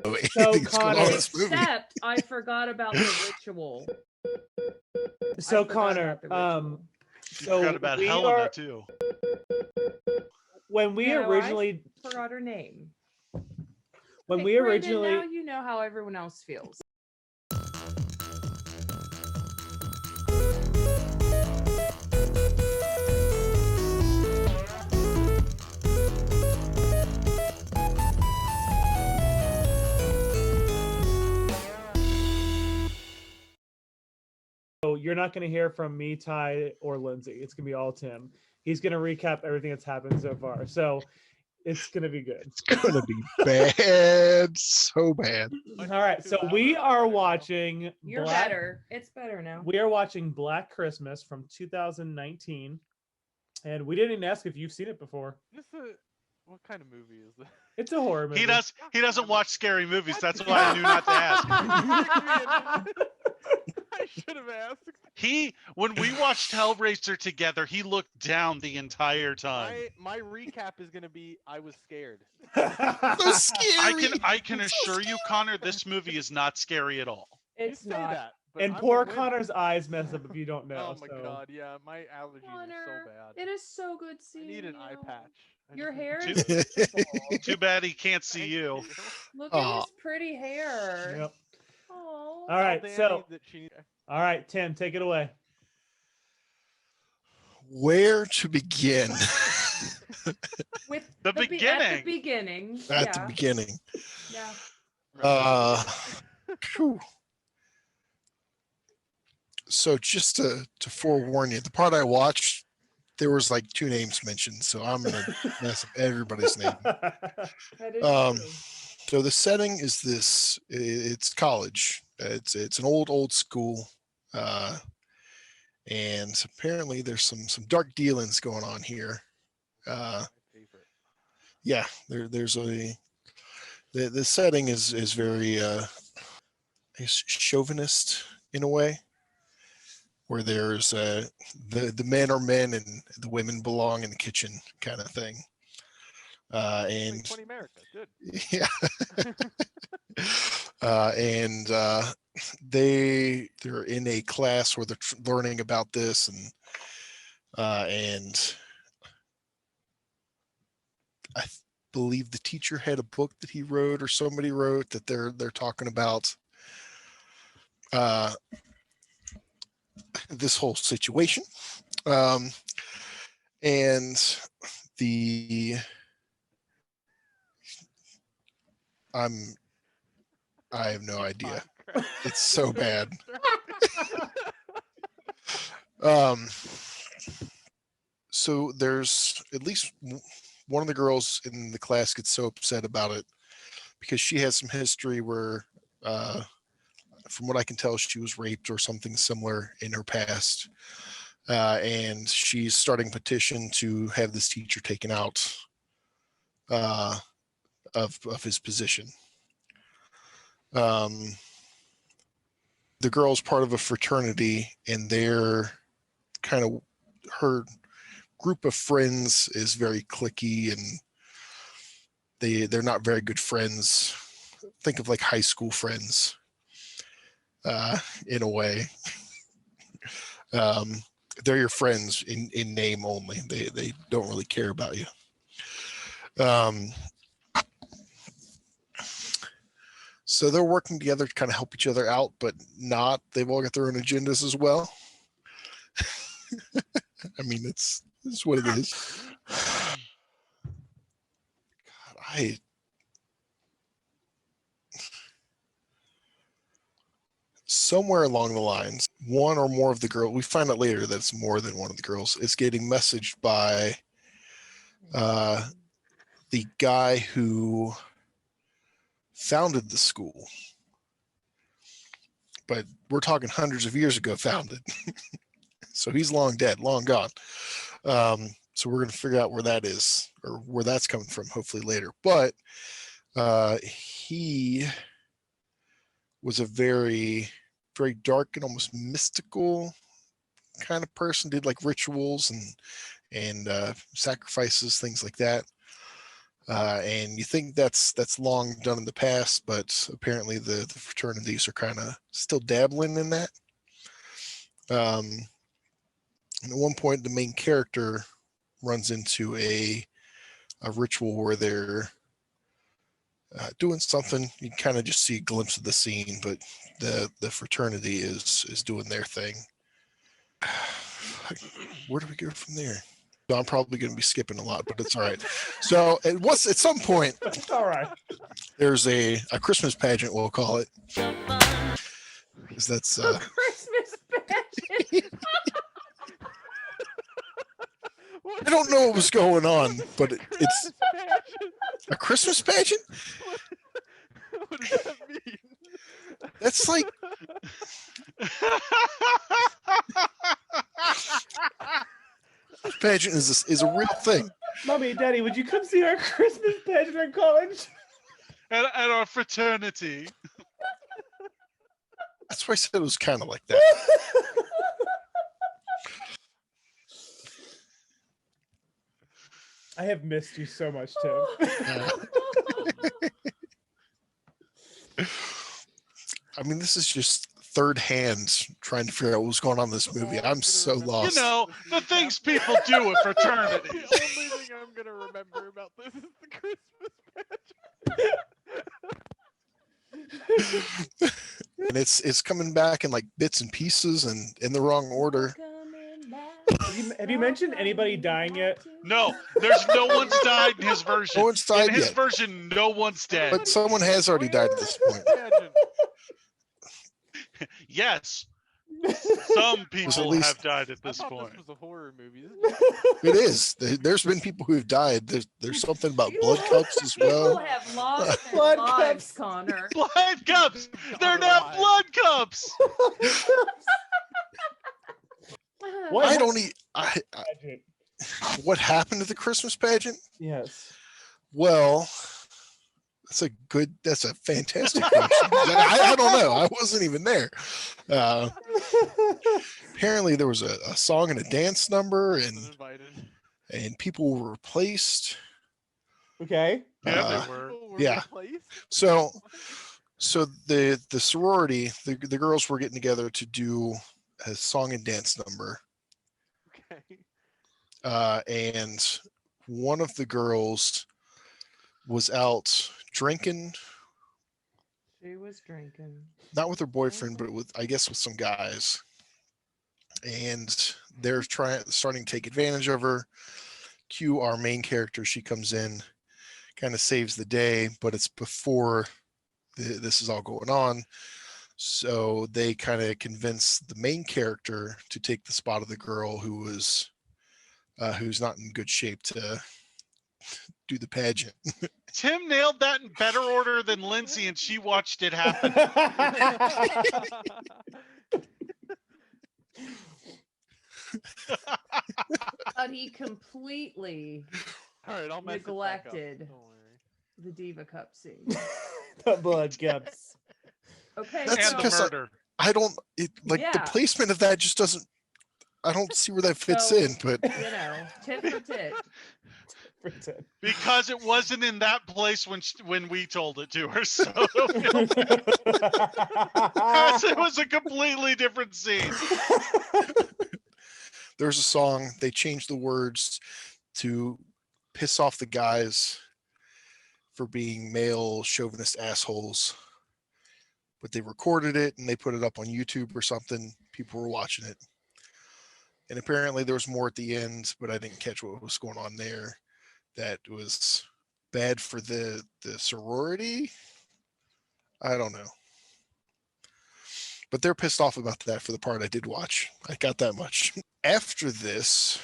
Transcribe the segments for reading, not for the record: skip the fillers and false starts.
So anything's going on in Connor, this movie. Except I forgot about the ritual. so I forgot Connor, about the ritual. so Forgot about we Helena are too. when we No, originally I forgot her name. when Hey, we Brandon, originally now you know how everyone else feels. so you're not going to hear from me, Ty, or Lindsay. It's going to be all Tim. He's going to recap everything that's happened so far. So it's going to be good. It's going to be bad, so bad. All right. So we are watching You're better. It's better now. We are watching Black Christmas from 2019. And we didn't even ask if you've seen it before. What kind of movie is this? It's a horror movie. He doesn't watch scary movies. That's why I knew not to ask. I should have asked. When we watched Hellraiser together, he looked down the entire time. My recap is gonna be I was scared. So scary. I can assure you, Connor, this movie is not scary at all. It's You say not. that, but And I'm poor a winner. Connor's eyes mess up if you don't know. Oh my so. god, yeah, my allergies are Connor, so bad. it is so good I seeing need an you. eye patch. I Your just need- hair Too- is beautiful. Too bad he can't see Thank you. Look at his pretty hair. Yep. Aw. All Tell right. Danny So, that she- all right, Tim, take it away. Where to begin? With The At the beginning. beginning. At yeah. the beginning. Yeah. Phew. So just to forewarn you, the part I watched, there was like 2 names mentioned, so I'm gonna mess up everybody's name. That is Um, true. So the setting is this: it's college. It's an old school, and apparently there's some dark dealings going on here. My favorite. Yeah, there's the setting is very chauvinist in a way, where there's the men are men and the women belong in the kitchen kind of thing. Like And 20 America, good. yeah, and they're in a class where they're learning about this, and I believe the teacher had a book that he wrote or somebody wrote that they're talking about this whole situation, and I have no idea. It's so bad. So there's at least one of the girls in the class gets so upset about it because she has some history where, from what I can tell, she was raped or something similar in her past. And she's starting a petition to have this teacher taken out of his position. The girl's part of a fraternity, and they're kind of, her group of friends is very cliquey, and they're not very good friends. Think of like high school friends, in a way. They're your friends in name only. They don't really care about you. So they're working together to kind of help each other out, but not. They've all got their own agendas as well. I mean, it's what it is. God, somewhere along the lines, one or more of the girls, we find out later that it's more than one of the girls, is getting messaged by the guy who founded the school. But we're talking hundreds of years ago founded. So he's long dead, long gone. So we're going to figure out where that is, or where that's coming from, hopefully later. But he was a very, very dark and almost mystical kind of person, did like rituals and sacrifices, things like that. And you think that's long done in the past, but apparently the fraternities are kind of still dabbling in that. And at one point, the main character runs into a ritual where they're doing something. You kind of just see a glimpse of the scene, but the fraternity is doing their thing. Where do we go from there? So I'm probably going to be skipping a lot, but it's all right. So at some point, All right. there's a Christmas pageant, we'll call it, because that's Christmas pageant. I don't know what was going on, but it's a Christmas pageant. What does that mean? That's like pageant is a real thing. Mommy, Daddy, would you come see our Christmas pageant in college? At our fraternity. That's why I said it was kind of like that. I have missed you so much, Tim. I mean, this is just third hand trying to figure out what was going on in this movie. I'm so lost. You know, the things people do at fraternity. The only thing I'm gonna remember about this is the Christmas pageant. And it's coming back in like bits and pieces and in the wrong order. Have you mentioned anybody dying yet? No, there's no one's died in his version. No one's died in his yet. version, no one's dead. But someone has already died at this point. Pageant. Yes, some people least- have died at I this thought point. this was a horror movie. This is It is. There's been people who've died. There's something about blood People- cups as People well. have lost their Blood lives, cups. Connor. Blood cups. They're not blood cups. What? I don't eat. Pageant. What happened to the Christmas pageant? Yes. Well, that's a fantastic question. I don't know. I wasn't even there. Apparently there was a song and a dance number wasn't and invited. people were replaced. Okay. Yeah, Uh, they were. People were yeah. replaced? So the sorority, the girls were getting together to do a song and dance number. Okay. And one of the girls was out drinking, She was drinking. not with her boyfriend, but I guess with some guys. And they're starting to take advantage of her. Cue our main character. She comes in, kind of saves the day, but it's before this is all going on. So they kind of convince the main character to take the spot of the girl who's not in good shape to do the pageant. Tim nailed that in better order than Lindsay, and she watched it happen. But he completely All right, I'll mess it back up. neglected Don't worry. the Diva Cup scene. The blood cups. Okay, That's so, And the because murder. I don't the Yeah. placement of that just doesn't. I don't see where that fits So- in, but you know, tit for tit. Pretend. Because it wasn't in that place when we told it to her. So it was a completely different scene. there's a song. They changed the words to piss off the guys for being male chauvinist assholes. But they recorded it and they put it up on YouTube or something. People were watching it. And apparently there was more at the end, but I didn't catch what was going on there. That was bad for the sorority. I don't know. But they're pissed off about that for the part I did watch. I got that much. After this,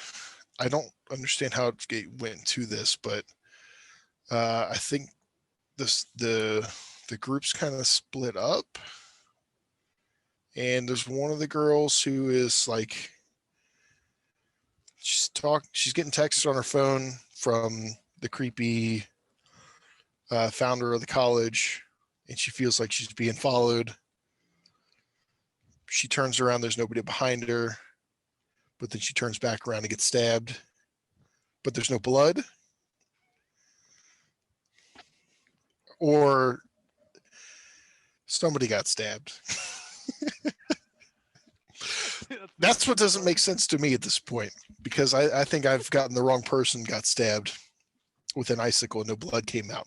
I don't understand how it went to this, but I think the groups kind of split up. And there's one of the girls who is like, she's getting texts on her phone from the creepy founder of the college, and she feels like she's being followed. She turns around, there's nobody behind her, but then she turns back around and gets stabbed, but there's no blood. or somebody got stabbed. That's what doesn't make sense to me at this point, because I think I've gotten the wrong person got stabbed with an icicle and no blood came out.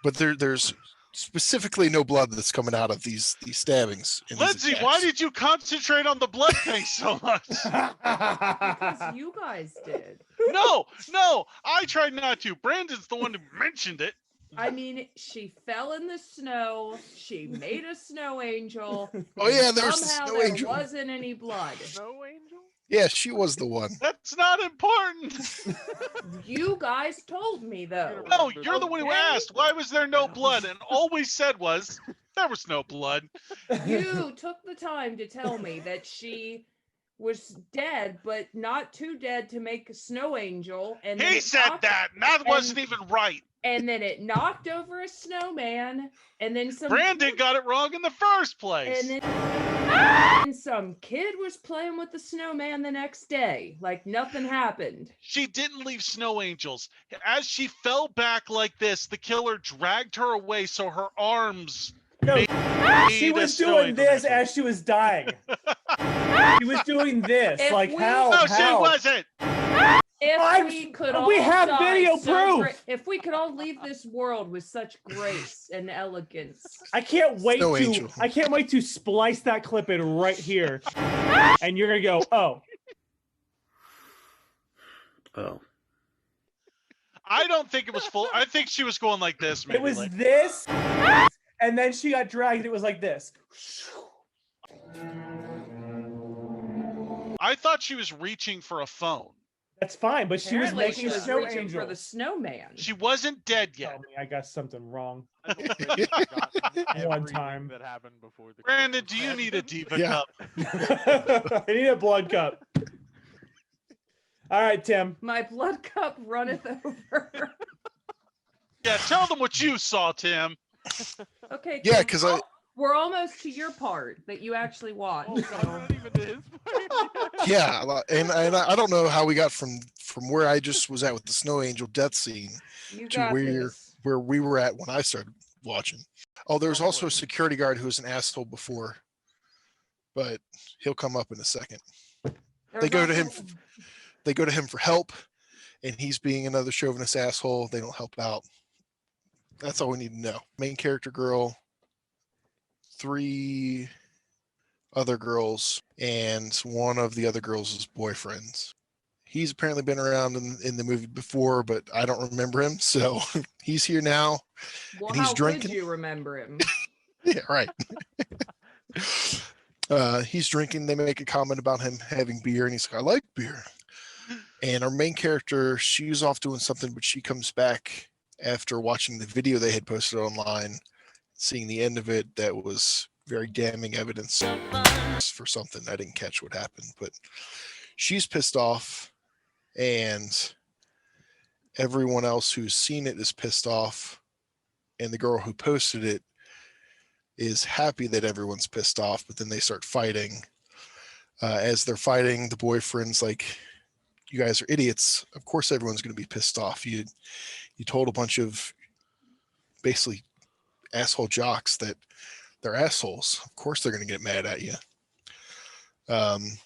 But there's specifically no blood that's coming out of these stabbings. and these Lindsay, why attacks. did you concentrate on the blood thing so much? Because you guys did. No, I tried not to. Brandon's the one who mentioned it. I mean, she fell in the snow. She made a snow angel. Oh yeah, there's the Somehow snow there angel. wasn't any blood. Snow Angel? Yeah, she was the one. That's not important. You guys told me though. No, you're the one who Okay. asked. Why was there no blood? And all we said was there was no blood. You took the time to tell me that she was dead, but not too dead to make a snow angel. And then He it said knocked- that, and that wasn't even right. And then it knocked over a snowman, and then some Brandon got it wrong in the first place. and then and some kid was playing with the snowman the next day, like nothing happened. She didn't leave snow angels. As she fell back like this, the killer dragged her away so her arms. No, made she a was snow doing angel this angel. as she was dying. She was doing this. If Like we- how? No, she how? wasn't. If I'm- we could we all have die video so proof. if we could all leave this world with such grace and elegance. I can't wait Snow to. angel. I can't wait to splice that clip in right here, and you're gonna go, oh. Oh. I don't think it was full. I think she was going like this. Maybe It was like, this, and then she got dragged. It was like this. I thought she was reaching for a phone. That's fine, but she was Apparently making she a was snow reaching angel. for the snowman. She wasn't dead Tell yet. me I got something wrong. I hope Brandon's forgotten One everything time. that happened before the Brandon, Christmas do you need a pageant. diva Yeah. cup? I need a blood cup. All right, Tim. My blood cup runneth over. Yeah, tell them what you saw, Tim. Okay. Yeah, Tim, 'cause I- we're almost to your part that you actually want. Oh, So not even to his point. Yeah, and I don't know how we got from where I just was at with the snow angel death scene you to got where this. we were at when I started watching. Oh, there's Oh, also a boy. security guard who was an asshole before, but he'll come up in a second. They There's go to also- him. They go to him for help, and he's being another chauvinist asshole. They don't help out. That's all we need to know. Main character girl, 3 other girls, and one of the other girls' boyfriends. He's apparently been around in the movie before, but I don't remember him. So he's here now. Well, and he's how drinking. would you remember him? Yeah, right. He's drinking. They make a comment about him having beer, and he's like, I like beer. And our main character, she's off doing something, but she comes back after watching the video they had posted online, seeing the end of it. That was very damning evidence for something. I didn't catch what happened, but she's pissed off, and everyone else who's seen it is pissed off. And the girl who posted it is happy that everyone's pissed off, but then they start fighting. As they're fighting, the boyfriend's like, you guys are idiots. Of course everyone's going to be pissed off. You told a bunch of basically asshole jocks that they're assholes. Of course they're going to get mad at you. And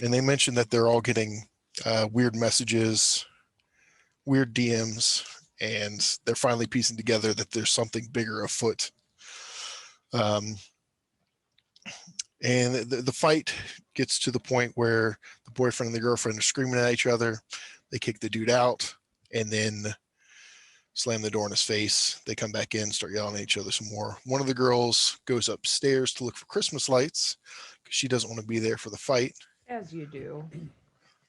they mentioned that they're all getting weird messages, weird DMs, and they're finally piecing together that there's something bigger afoot. And the fight gets to the point where the boyfriend and the girlfriend are screaming at each other. They kick the dude out and then slam the door in his face. They come back in, start yelling at each other some more. One of the girls goes upstairs to look for Christmas lights because she doesn't want to be there for the fight. As you do.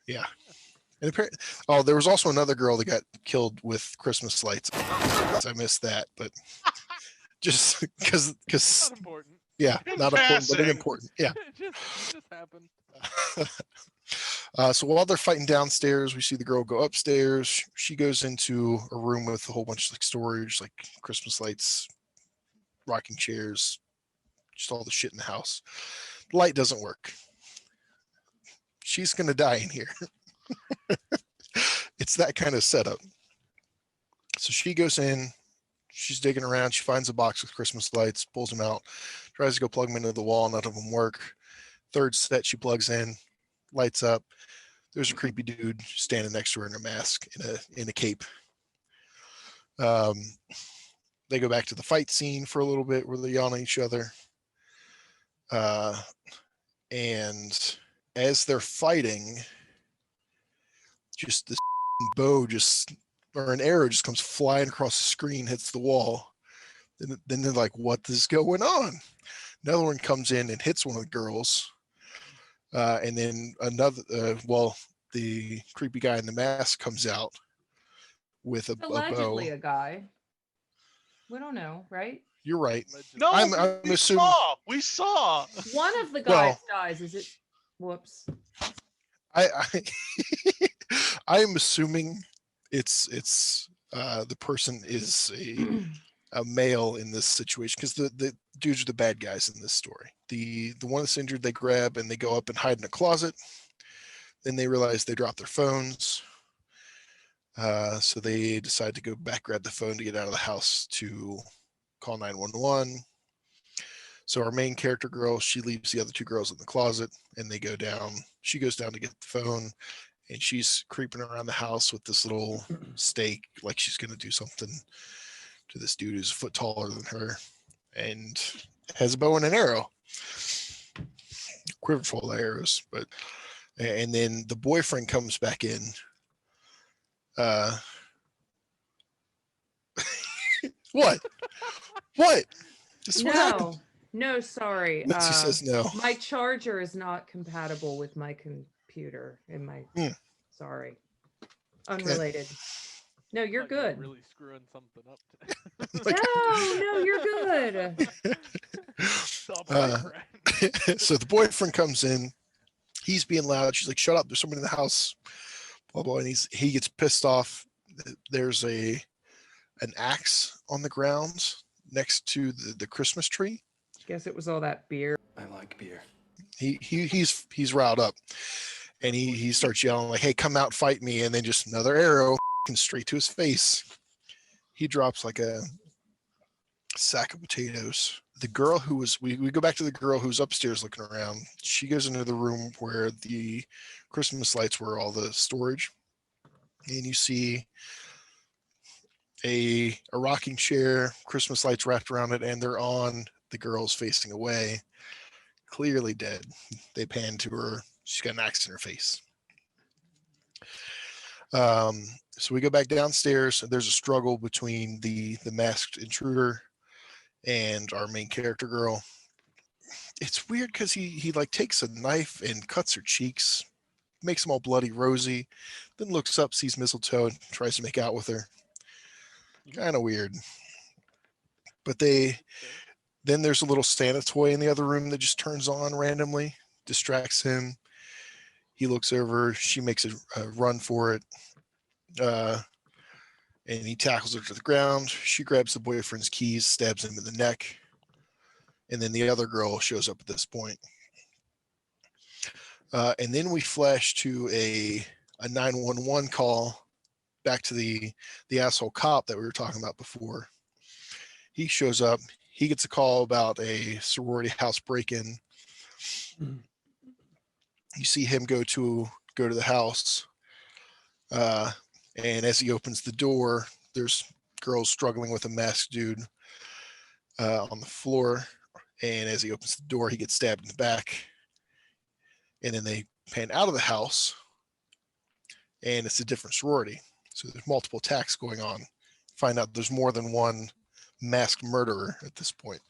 Yeah. And apparently, there was also another girl that got killed with Christmas lights. I missed that, but just because Not important. yeah, In not important, but passing. important. Yeah. It just happened. So while they're fighting downstairs, we see the girl go upstairs. She goes into a room with a whole bunch of like storage, like Christmas lights, rocking chairs, just all the shit in the house. The light doesn't work. She's gonna die in here. It's that kind of setup. So she goes in, she's digging around. She finds a box with Christmas lights, pulls them out, tries to go plug them into the wall. None of them work. Third set she plugs in, lights up. There's a creepy dude standing next to her in a mask, in a cape. They go back to the fight scene for a little bit where they're yelling at each other. And as they're fighting, just this bow or an arrow just comes flying across the screen, hits the wall. Then they're like, what is going on? Another one comes in and hits one of the girls. And then the creepy guy in the mask comes out with a Allegedly bow. a guy. We don't know, right? You're right. No, I'm we assuming. saw. We saw. One of the Well- guys dies. Is it? Whoops. I I'm assuming it's the person is a male in this situation, because the dudes are the bad guys in this story. The one that's injured, they grab and they go up and hide in a closet. Then they realize they dropped their phones. So they decide to go back, grab the phone to get out of the house to call 911. So our main character girl, she leaves the other two girls in the closet and they go down. She goes down to get the phone and she's creeping around the house with this little stake, like she's going to do something to this dude who's a foot taller than her and has a bow and an arrow. Quiver full of arrows. And then the boyfriend comes back in. What? Just what happened? No, sorry. Lindsay says no. My charger is not compatible with my computer. Sorry. Unrelated. No, you're Thought you were good. Really screwing something up today. No, you're good. The boyfriend. So the boyfriend comes in. He's being loud. She's like, "Shut up! There's somebody in the house." Blah blah. And he gets pissed off. There's an axe on the ground next to the Christmas tree. Guess it was all that beer. I like beer. He's riled up, and he starts yelling like, "Hey, come out, fight me!" And then just another arrow straight to his face. He drops like a sack of potatoes. The girl who was we go back to the girl who's upstairs looking around. She goes into the room where the Christmas lights were, all the storage, and you see a rocking chair, Christmas lights wrapped around it, and they're on the girl's facing away, clearly dead. They pan to her. She's got an axe in her face. So we go back downstairs, and there's a struggle between the masked intruder and our main character girl. It's weird because he like takes a knife and cuts her cheeks, makes them all bloody rosy, then looks up, sees mistletoe, and tries to make out with her. Kind of weird. But then there's a little Santa toy in the other room that just turns on randomly, distracts him. He looks over, she makes a run for it. And he tackles her to the ground. She grabs the boyfriend's keys, stabs him in the neck. And then the other girl shows up at this point. And then we flash to a 911 call back to the asshole cop that we were talking about before. He shows up. He gets a call about a sorority house break-in. You see him go to the house. And as he opens the door, there's girls struggling with a masked dude on the floor. And as he opens the door, he gets stabbed in the back. And then they pan out of the house, and it's a different sorority. So there's multiple attacks going on. Find out there's more than one masked murderer at this point.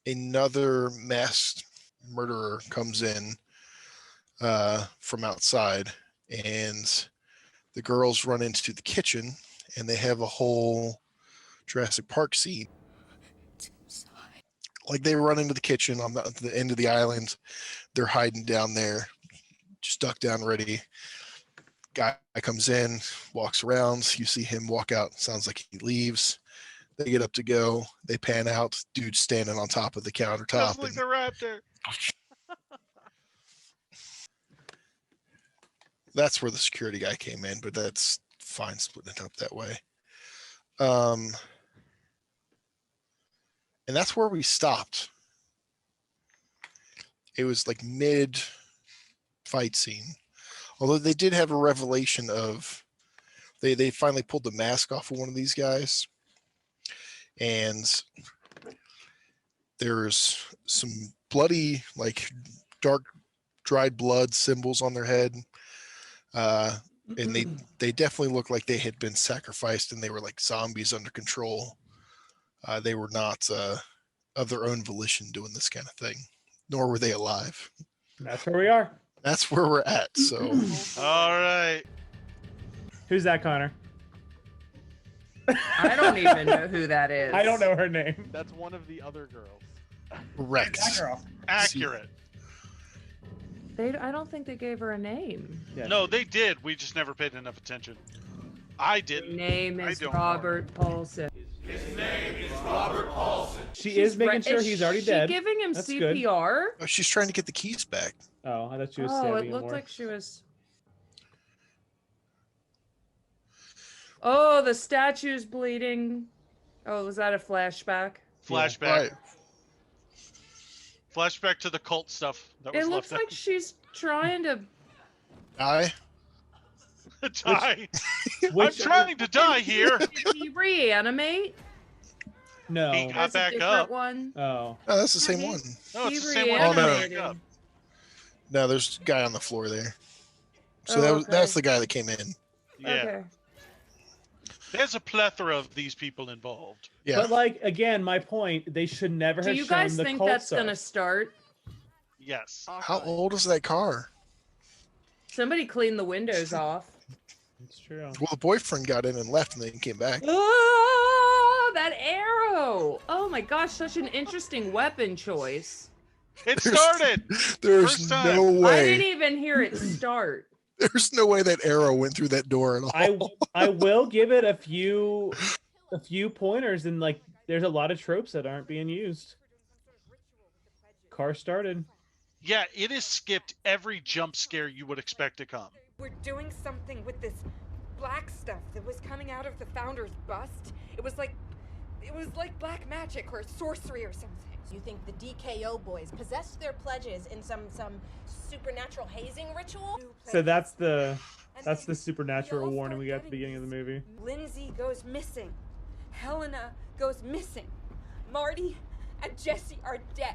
Another masked murderer comes in from outside, and the girls run into the kitchen, and they have a whole Jurassic Park scene. Like they run into the kitchen on the end of the island. They're hiding down there, just ducked down ready. Guy comes in, walks around. You see him walk out. Sounds like he leaves. They get up to go. They pan out. Dude standing on top of the countertop. Just like the raptor. That's where the security guy came in, but that's fine splitting it up that way. And that's where we stopped. It was like mid fight scene. Although they did have a revelation of they finally pulled the mask off of one of these guys. And there's some bloody, like dark dried blood symbols on their head. And they definitely look like they had been sacrificed and they were like zombies under control. They were not of their own volition doing this kind of thing, nor were they alive. That's where we are. That's where we're at. So All right. Who's that, Connor? I don't even know who that is. I don't know her name. That's one of the other girls. correct. That girl. Accurate. I don't think they gave her a name. Yeah. No, they did. We just never paid enough attention. I Her didn't. name I is don't Robert Paulson. She is making sure he's already dead. Is she giving him That's good. CPR? Oh, she's trying to get the keys back. Oh, I thought she was Oh, stabbing it him looked more. like she was. Oh, the statue's bleeding. Oh, was that a flashback? Flashback. Right. Flashback to the cult stuff that was It looks left like she's trying to. Die. die. I'm Which- trying to die here. Did he reanimate? No. He got That's a back different up. one. Oh. Oh, that's the same He- one. No, it's He the same one. He got reanimated. back up. No, there's a guy on the floor there. So Oh, okay. that's the guy that came in. Yeah. Okay. There's a plethora of these people involved. Yeah. But like again, my point, they should never Do have you shown guys the think cult that's stuff. gonna start? Yes. How old is that car? Somebody clean the windows off. It's true. Well, the boyfriend got in and left and then came back. Oh, that arrow! Oh my gosh, such an interesting weapon choice. It There's- started. There's First time. no I didn't way. even hear it start. There's no way that arrow went through that door at all. I will give it a few pointers, and like there's a lot of tropes that aren't being used. Car started. Yeah, it has skipped every jump scare you would expect to come. We're doing something with this black stuff that was coming out of the founder's bust. It was like black magic or sorcery or something. You think the DKO boys possessed their pledges in some supernatural hazing ritual? So that's the And then supernatural we all warning start we got at the getting beginning of the movie. Lindsay goes missing. Helena goes missing. Marty and Jesse are dead.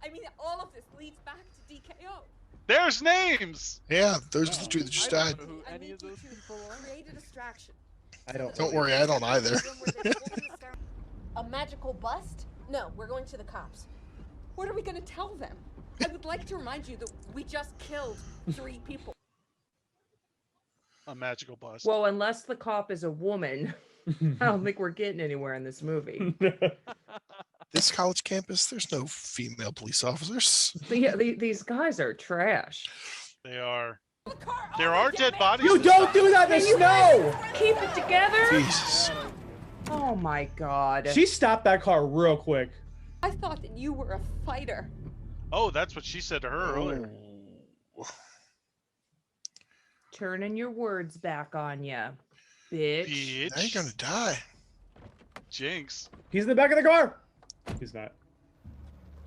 I mean, all of this leads back to DKO. There's names. Yeah, those are the two that just I died. don't know who I any need of those you to people are. create a distraction. I don't. Don't worry, I don't either. A magical bust? No, we're going to the cops. What are we gonna tell them? I would like to remind you that we just killed 3 people. A magical bus. Well, unless the cop is a woman, I don't think we're getting anywhere in this movie. This college campus, there's no female police officers. Yeah, these guys are trash. They are. The car, There oh, are damn dead it. bodies. You don't do that in the snow. Keep it together. Jesus. Oh my god. She stopped that car real quick. I thought that you were a fighter. Oh, that's what she said to her earlier. Turning your words back on ya, bitch. Now you're gonna die. Jinx. He's in the back of the car. He's not.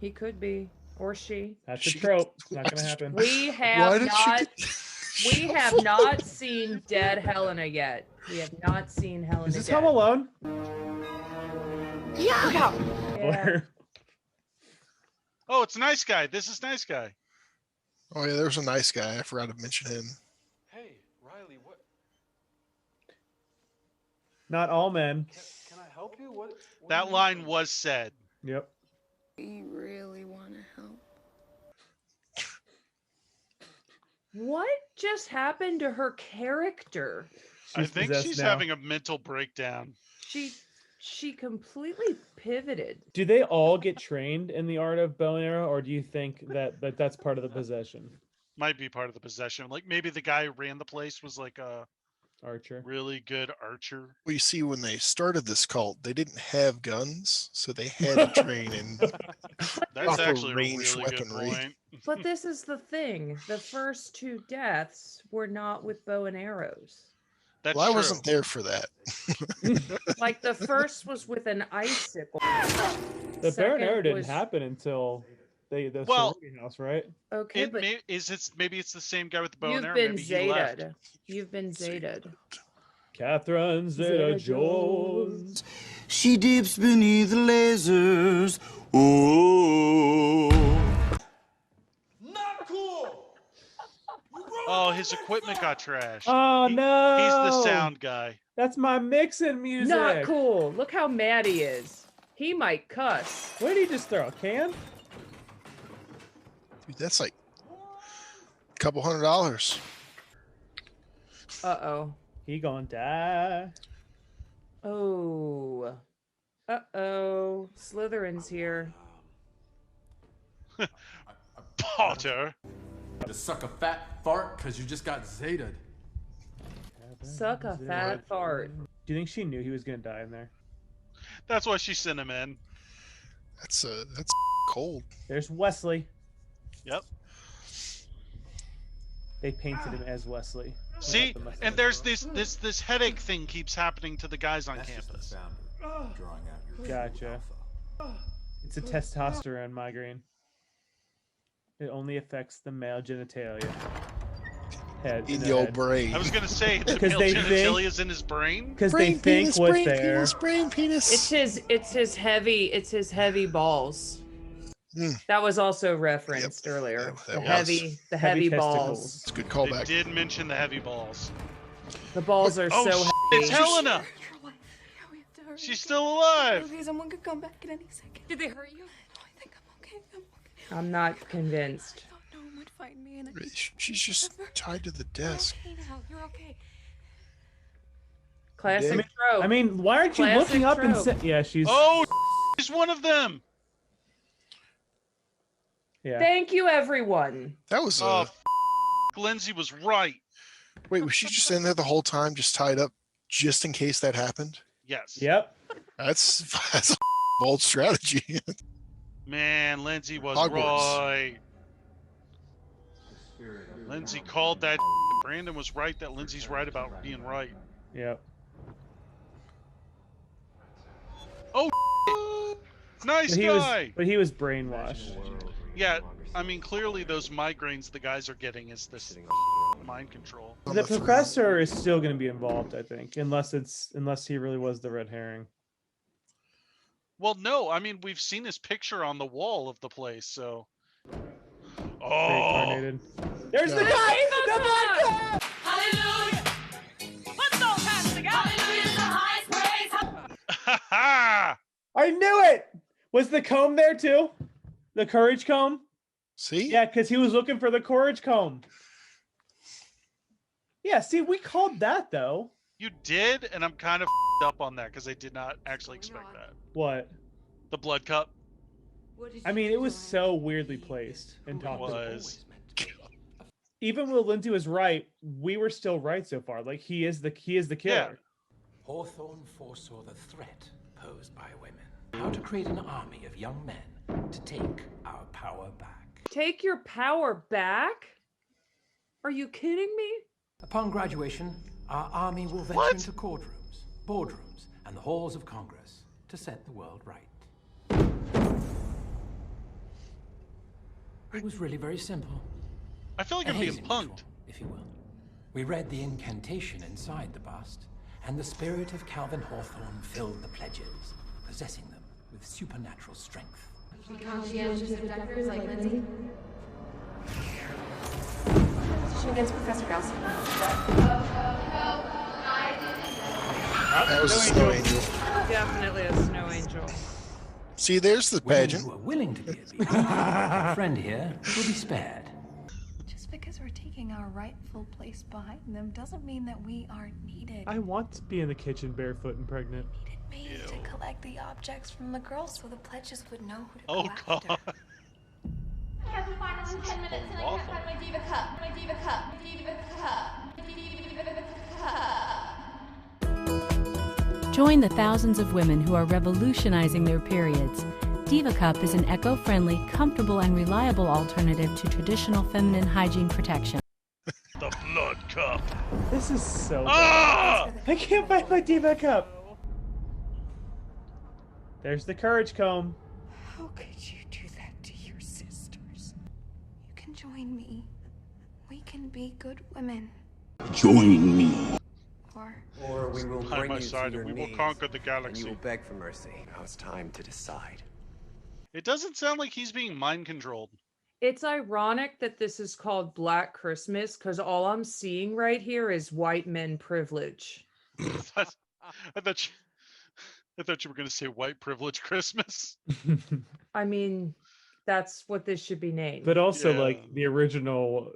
He could be, or she. That's a She- trope. It's not Why gonna did- happen. We Why have did not. she We have not seen dead Helena yet. We have not seen Helena. Is this dead. Home Alone? Yeah. Or- Oh, it's Nice Guy. This is Nice Guy. Oh yeah, there was a nice guy. I forgot to mention him. Hey, Riley, what? Not all men. Can I help you? What That line was said. Yep. You really want to help? What just happened to her character? I She's think possessed she's now. having a mental breakdown. She completely pivoted. Do they all get trained in the art of bow and arrow, or do you think that that's part of the possession? Might be part of the possession. Like maybe the guy who ran the place was like a Archer. really good archer. Well, you see, when they started this cult, they didn't have guns, so they had to train in. That's Proper actually a ranged really good weaponry. point. But this is the thing. The first 2 deaths were not with bow and arrows. That's Well, I true. wasn't there for that. Like the first was with an icicle. The Baron Second Arrow didn't was- happen until the Well, sorority house, right? Okay, but Maybe it's the same guy with the bow and you've arrow. been Maybe he left. Zeta'd. You've been Zeta'd. Catherine Zeta-Jones. She dips beneath the lasers. Oh. Not cool. Oh, his equipment got trashed. Oh no! He's the sound guy. That's my mixing music. Not cool. Look how mad he is. He might cuss. What did he just throw? A can? Dude, that's like a couple $100. Uh-oh. He gonna die. Oh. Uh-oh. Slytherin's here. Potter. To suck a fat fart because you just got Zeta'd. Suck a fat fart. Do you think she knew he was gonna die in there? That's why she sent him in. That's cold. There's Wesley. Yep. They painted him as Wesley. See, and there's this headache thing keeps happening to the guys on campus. Drawing out your Gotcha. It's a testosterone migraine. It only affects the male genitalia. Head In the old brain. I was gonna say the 'Cause male they genitalia is in his brain. Because they think what's there. Brain penis. It's his heavy balls. That was also referenced earlier. that The was. heavy heavy balls. testicles. It's a good They callback. did mention the heavy balls. The balls are Oh, so shit, heavy. it's Helena. She's still alive. Okay, someone could come back at any second. Did they hurt you? No, I think I'm okay. I'm okay. I'm not convinced. I don't know who might find me, and I She's just tied to the desk. okay now. You're okay. Classic did. trope. I mean, why aren't you Classic looking up and trope. yeah, she's Oh, he's one of them. yeah. Thank you, everyone. That was Oh, Lindsay was right. wait, was she just in there the whole time, just tied up, just in case that happened? Yes. Yep. That's a bold strategy. Man, Lindsay was Hogwarts. right. Lindsay called that. Brandon was right that Lindsay's right about being right. Yep. Oh, nice But he guy. was brainwashed. Yeah, I mean, clearly those migraines the guys are getting is this mind control. The professor is still going to be involved, I think, unless he really was the red herring. Well, no, I mean, we've seen his picture on the wall of the place, so. Oh, Reincarnated. There's the Yeah. guy. The black guy! Hallelujah! Let's all pass together! Hallelujah's the highest praise! ha ha! I knew it. Was the comb there too? The courage comb? See? Yeah, because he was looking for the courage comb. Yeah, see, we called that though. You did, and I'm kind of up on that because I did not actually expect that. What? The blood cup I mean, it was so weirdly placed and talked about. was. Even though Lindsay was right, we were still right so far. Like he is the killer. Hawthorne foresaw the threat posed by women. How to create an army of young men to take our power back. Take your power back? Are you kidding me? Upon graduation, our army will venture into courtrooms, boardrooms, and the halls of Congress to set the world right. It was really very simple. I feel like A I'm being hazing punked. ritual, if you will. We read the incantation inside the bust, and the spirit of Calvin Hawthorne filled the pledges, possessing them with supernatural strength. Be conscientious objectors like Lindsay. Position against Professor Gauss. That was a snow angel. Definitely a snow angel. See, there's the Women pageant. who are willing to be obedient. Our friend here will be spared. Just because we're taking our rightful place behind them doesn't mean that we aren't needed. I want to be in the kitchen barefoot and pregnant. Me to collect the objects from the girls so the pledges would know who to Oh go after. god. I have to find them in 10 minutes and I can't find my diva cup. My diva cup. Diva cup. Diva cup. Join the thousands of women who are revolutionizing their periods. Diva Cup is an eco-friendly, comfortable, and reliable alternative to traditional feminine hygiene protection. The blood cup. This is so Ah! bad. I can't find my Diva cup. There's the courage comb. How could you do that to your sisters? You can join me. We can be good women. Join me. Or we will By bring my you side, to your and we will knees, conquer the and galaxy. you will beg for mercy. Now it's time to decide. It doesn't sound like he's being mind controlled. It's ironic that this is called Black Christmas because all I'm seeing right here is white men privilege. I thought you were going to say white privilege Christmas. I mean, that's what this should be named. But also, Yeah. like, the original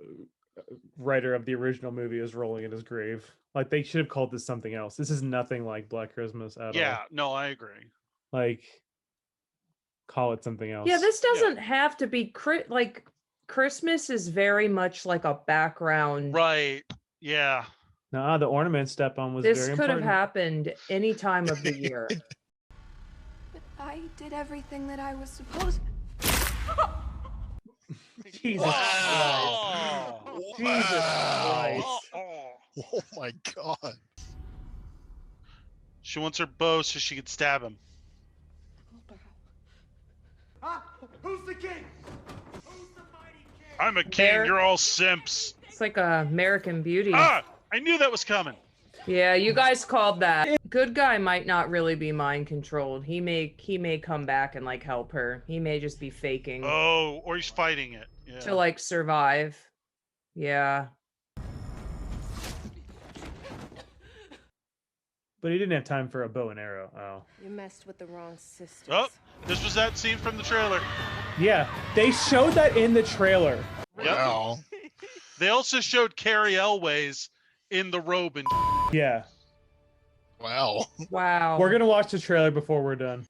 writer of the original movie is rolling in his grave. Like, they should have called this something else. This is nothing like Black Christmas at all. Yeah, no, I agree. Like, call it something else. Yeah, this doesn't have to be like Christmas is very much like a background. Right. Yeah. Nah, the ornament step on was This very could have important. happened any time of the year. But I did everything that I was supposed. Jesus Christ. Jesus Christ. Oh my god. She wants her bow so she could stab him. Who's the king? I'm a king, you're all simps. It's like a American Beauty. Ah! I knew that was coming. Yeah, you guys called that. Good guy might not really be mind controlled. He may come back and like help her. He may just be faking Oh, or he's fighting it. Yeah. to like survive. Yeah. But he didn't have time for a bow and arrow. Oh. You messed with the wrong sisters. Oh, this was that scene from the trailer. Yeah, they showed that in the trailer. Wow. They also showed Carrie Elways in the robe and Yeah. Wow. Wow. We're gonna watch the trailer before we're done.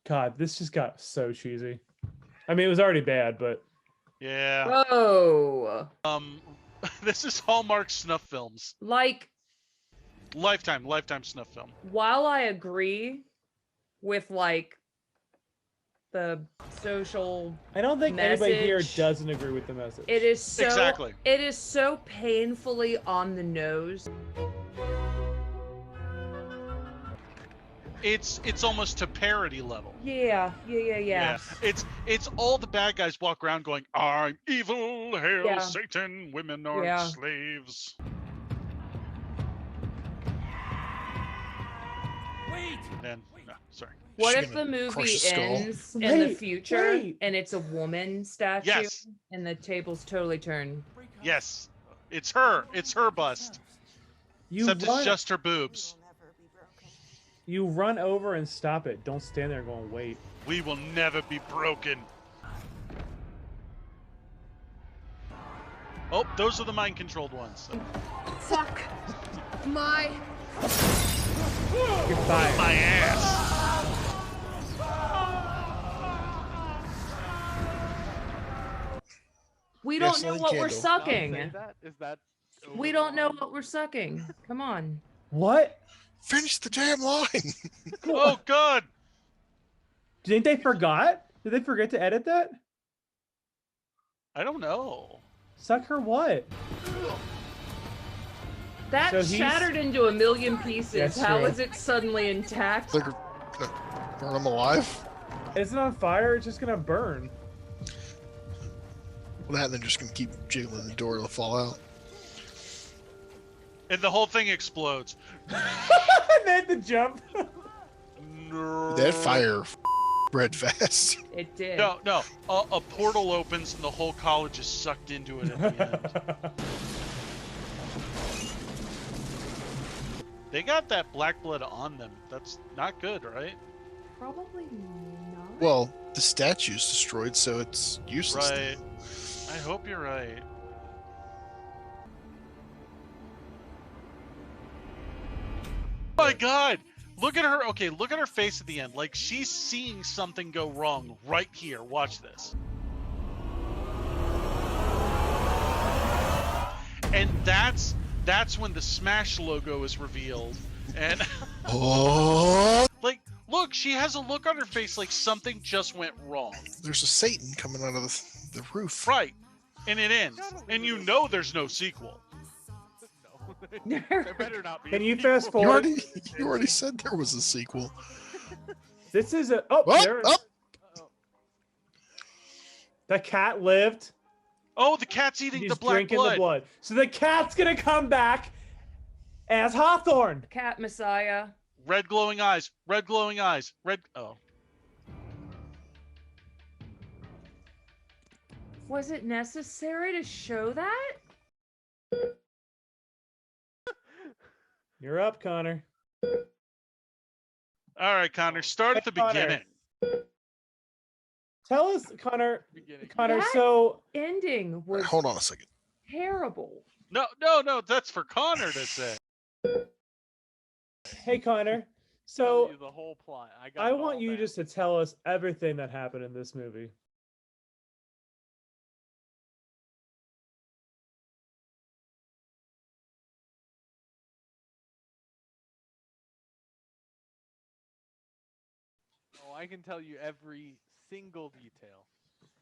God, this just got so cheesy. I mean, it was already bad, but yeah. Whoa. This is Hallmark snuff films. Like, Lifetime snuff film. while I agree with like the social I don't think anybody here message, doesn't agree with the message. it is so Exactly. it is so painfully on the nose. It's almost to parody level. Yeah. It's all the bad guys walk around going, I'm evil, hail Yeah. Satan, women are Yeah. slaves. Wait! And no, sorry. What She if the gonna crush movie his skull? ends in the Wait, future wait. and it's a woman statue Yes. and the tables totally turn? Yes. It's her. It's her bust. You Except run, it's just her boobs. you run over and stop it. Don't stand there going, wait. We will never be broken. Oh, those are the mind controlled ones. Fuck my. You're fired. My ass. We don't Yes, know Lynn what we're Candle. sucking. Is that We don't know what we're sucking. Come on. What? Finish the damn line. Oh God. Do you think they forgot? Did they forget to edit that? I don't know. Suck her what? That So he's- shattered into a million pieces. That's How true. is it suddenly intact? They're gonna burn them alive. It's not on fire, it's just gonna burn. Well, that, and they're just gonna keep jiggling the door, it'll fall out. And the whole thing explodes. They had to jump. That fire spread fast. It did. No. A portal opens and the whole college is sucked into it at the end. They got that black blood on them. That's not good, right? Probably not. Well, the statue's destroyed, so it's useless. Right. I hope you're right. Oh my God! Look at her. Okay, look at her face at the end. Like she's seeing something go wrong right here. Watch this. And that's when the Smash logo is revealed. And Oh, like, look, she has a look on her face like something just went wrong. there's a Satan coming out of the roof. Right. and it ends, and you know there's no sequel. No. There better not be. Can a you sequel. fast forward? You already said there was a sequel. This is a there. The cat lived. Oh, the cat's eating He's the black drinking blood. the blood. So the cat's gonna come back as Hawthorne. Cat Messiah. Red glowing eyes. Red glowing eyes. Red. Oh. Was it necessary to show that? You're up, Connor. All right, Connor. Start at the beginning. Tell us, Connor. Connor, That so ending was Hold on a second. terrible. No. That's for Connor to say. hey, Connor. Tell So you the whole plot. I got I it want all you down. just to tell us everything that happened in this movie. Oh, I can tell you every single detail.